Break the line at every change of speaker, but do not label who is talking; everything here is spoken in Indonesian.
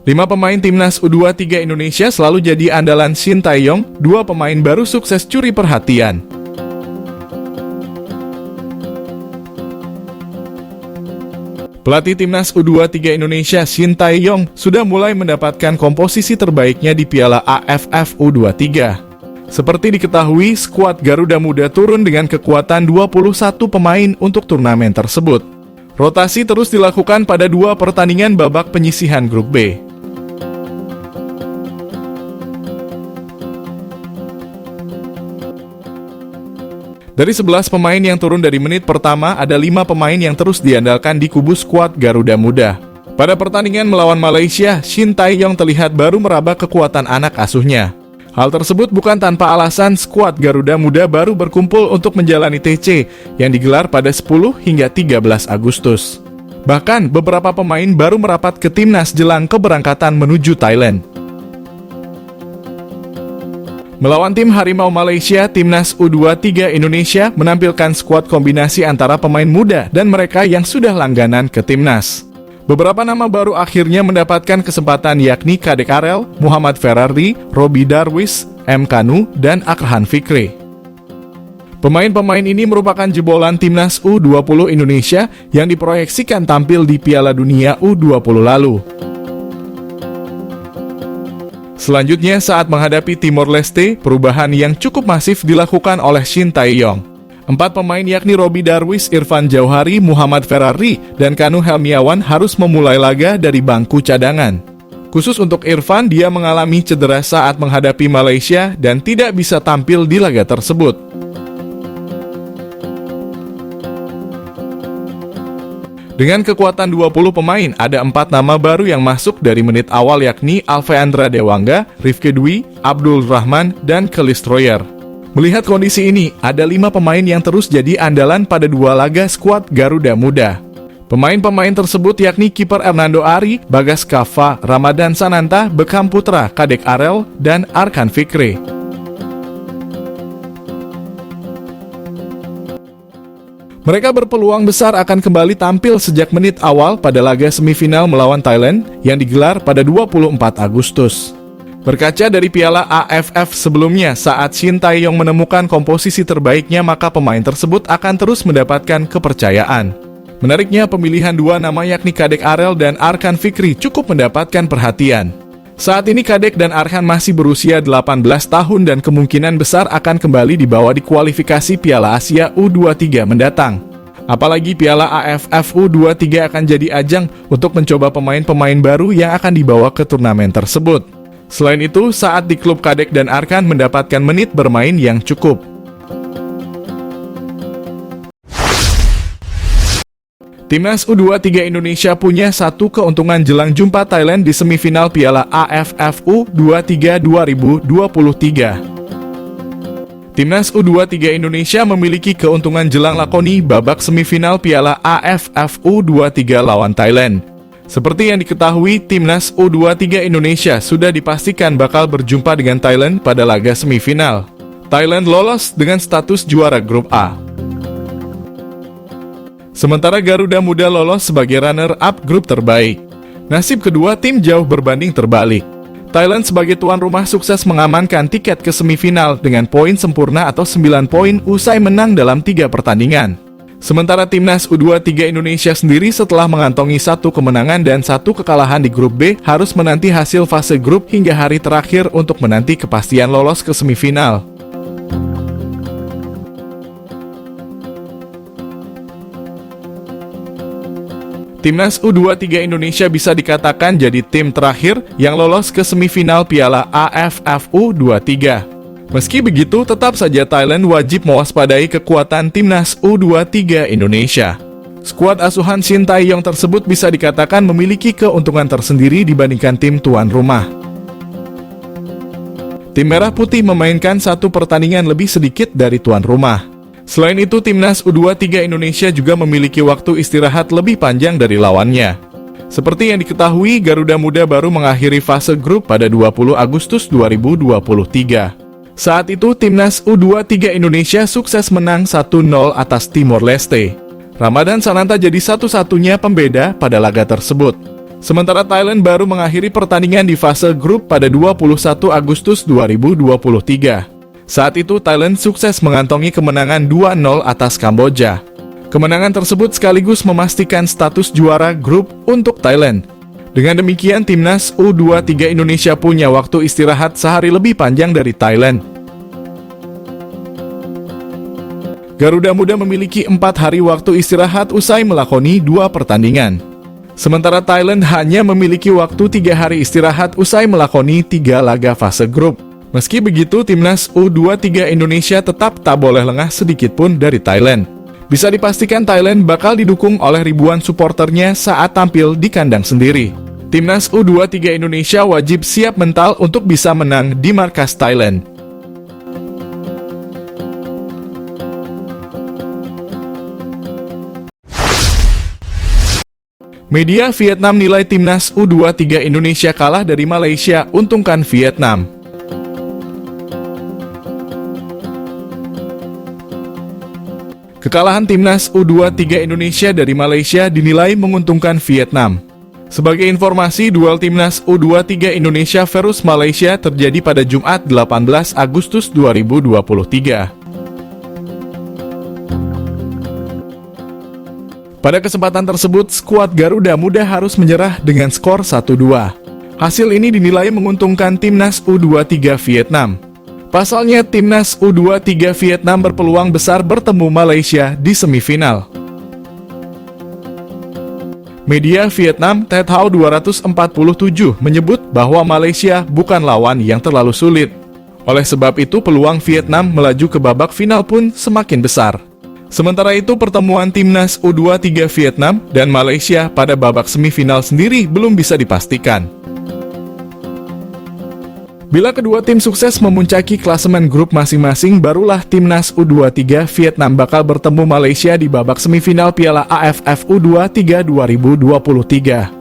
5 pemain timnas U23 Indonesia selalu jadi andalan Shin Tae-yong, 2 pemain baru sukses curi perhatian. Pelatih timnas U23 Indonesia Shin Tae-yong sudah mulai mendapatkan komposisi terbaiknya di Piala AFF U23. Seperti diketahui, skuad Garuda Muda turun dengan kekuatan 21 pemain untuk turnamen tersebut. Rotasi terus dilakukan pada 2 pertandingan babak penyisihan grup B. Dari 11 pemain yang turun dari menit pertama, ada 5 pemain yang terus diandalkan di kubu skuad Garuda Muda. Pada pertandingan melawan Malaysia, Shin Tae-yong terlihat baru meraba kekuatan anak asuhnya. Hal tersebut bukan tanpa alasan. Skuad Garuda Muda baru berkumpul untuk menjalani TC yang digelar pada 10 hingga 13 Agustus. Bahkan, beberapa pemain baru merapat ke timnas jelang keberangkatan menuju Thailand. Melawan tim Harimau Malaysia, timnas U23 Indonesia menampilkan skuad kombinasi antara pemain muda dan mereka yang sudah langganan ke timnas. Beberapa nama baru akhirnya mendapatkan kesempatan, yakni Kadek Arel, Muhammad Ferrari, Robi Darwis, M. Kanu, dan Arkan Fikri. Pemain-pemain ini merupakan jebolan timnas U20 Indonesia yang diproyeksikan tampil di Piala Dunia U20 lalu. Selanjutnya, saat menghadapi Timor Leste, perubahan yang cukup masif dilakukan oleh Shin Tae-yong. 4 pemain yakni Robi Darwis, Irfan Jauhari, Muhammad Ferrari, dan Kanu Helmiawan harus memulai laga dari bangku cadangan. Khusus untuk Irfan, dia mengalami cedera saat menghadapi Malaysia dan tidak bisa tampil di laga tersebut. Dengan kekuatan 20 pemain, ada 4 nama baru yang masuk dari menit awal, yakni Alfeandra Dewangga, Rifki Dwi, Abdul Rahman, dan Kelis Troyer. Melihat kondisi ini, ada 5 pemain yang terus jadi andalan pada 2 laga skuad Garuda Muda. Pemain-pemain tersebut yakni kiper Hernando Ari, Bagas Kava, Ramadan Sananta, Bekam Putra, Kadek Arel, dan Arkan Fikri. Mereka berpeluang besar akan kembali tampil sejak menit awal pada laga semifinal melawan Thailand yang digelar pada 24 Agustus. Berkaca dari Piala AFF sebelumnya, saat Shin Tae-yong menemukan komposisi terbaiknya, maka pemain tersebut akan terus mendapatkan kepercayaan. Menariknya, pemilihan 2 nama yakni Kadek Arel dan Arkan Fikri cukup mendapatkan perhatian. Saat ini Kadek dan Arkan masih berusia 18 tahun dan kemungkinan besar akan kembali dibawa di kualifikasi Piala Asia U23 mendatang. Apalagi Piala AFF U23 akan jadi ajang untuk mencoba pemain-pemain baru yang akan dibawa ke turnamen tersebut. Selain itu, saat di klub Kadek dan Arkan mendapatkan menit bermain yang cukup. Timnas U23 Indonesia punya 1 keuntungan jelang jumpa Thailand di semifinal Piala AFF U23 2023. Timnas U23 Indonesia memiliki keuntungan jelang lakoni babak semifinal Piala AFF U23 lawan Thailand. Seperti yang diketahui, Timnas U23 Indonesia sudah dipastikan bakal berjumpa dengan Thailand pada laga semifinal. Thailand lolos dengan status juara grup A. Sementara Garuda Muda lolos sebagai runner-up grup terbaik. Nasib kedua tim jauh berbanding terbalik. Thailand sebagai tuan rumah sukses mengamankan tiket ke semifinal dengan poin sempurna atau 9 poin usai menang dalam 3 pertandingan. Sementara Timnas U23 Indonesia sendiri setelah mengantongi 1 kemenangan dan 1 kekalahan di grup B, harus menanti hasil fase grup hingga hari terakhir untuk menanti kepastian lolos ke semifinal. Timnas U23 Indonesia bisa dikatakan jadi tim terakhir yang lolos ke semifinal Piala AFF U23. Meski begitu, tetap saja Thailand wajib mewaspadai kekuatan Timnas U23 Indonesia. Skuad asuhan Shin Tae-yong tersebut bisa dikatakan memiliki keuntungan tersendiri dibandingkan tim tuan rumah. Tim Merah Putih memainkan 1 pertandingan lebih sedikit dari tuan rumah. Selain itu, Timnas U23 Indonesia juga memiliki waktu istirahat lebih panjang dari lawannya. Seperti yang diketahui, Garuda Muda baru mengakhiri fase grup pada 20 Agustus 2023. Saat itu, Timnas U23 Indonesia sukses menang 1-0 atas Timor Leste. Ramadan Sananta jadi satu-satunya pembeda pada laga tersebut. Sementara Thailand baru mengakhiri pertandingan di fase grup pada 21 Agustus 2023. Saat itu Thailand sukses mengantongi kemenangan 2-0 atas Kamboja. Kemenangan tersebut sekaligus memastikan status juara grup untuk Thailand. Dengan demikian, timnas U23 Indonesia punya waktu istirahat sehari lebih panjang dari Thailand. Garuda Muda memiliki 4 hari waktu istirahat usai melakoni 2 pertandingan. Sementara Thailand hanya memiliki waktu 3 hari istirahat usai melakoni 3 laga fase grup. Meski begitu, timnas U23 Indonesia tetap tak boleh lengah sedikit pun dari Thailand. Bisa dipastikan Thailand bakal didukung oleh ribuan suporternya saat tampil di kandang sendiri. Timnas U23 Indonesia wajib siap mental untuk bisa menang di markas Thailand. Media Vietnam nilai timnas U23 Indonesia kalah dari Malaysia, untungkan Vietnam. Kekalahan timnas U23 Indonesia dari Malaysia dinilai menguntungkan Vietnam. Sebagai informasi, duel timnas U23 Indonesia versus Malaysia terjadi pada Jumat 18 Agustus 2023. Pada kesempatan tersebut, skuad Garuda Muda harus menyerah dengan skor 1-2. Hasil ini dinilai menguntungkan timnas U23 Vietnam. Pasalnya, timnas U23 Vietnam berpeluang besar bertemu Malaysia di semifinal. Media Vietnam Tet Hau 247 menyebut bahwa Malaysia bukan lawan yang terlalu sulit. Oleh sebab itu, peluang Vietnam melaju ke babak final pun semakin besar. Sementara itu, pertemuan timnas U23 Vietnam dan Malaysia pada babak semifinal sendiri belum bisa dipastikan. Bila kedua tim sukses memuncaki klasemen grup masing-masing, barulah timnas U23 Vietnam bakal bertemu Malaysia di babak semifinal Piala AFF U23 2023.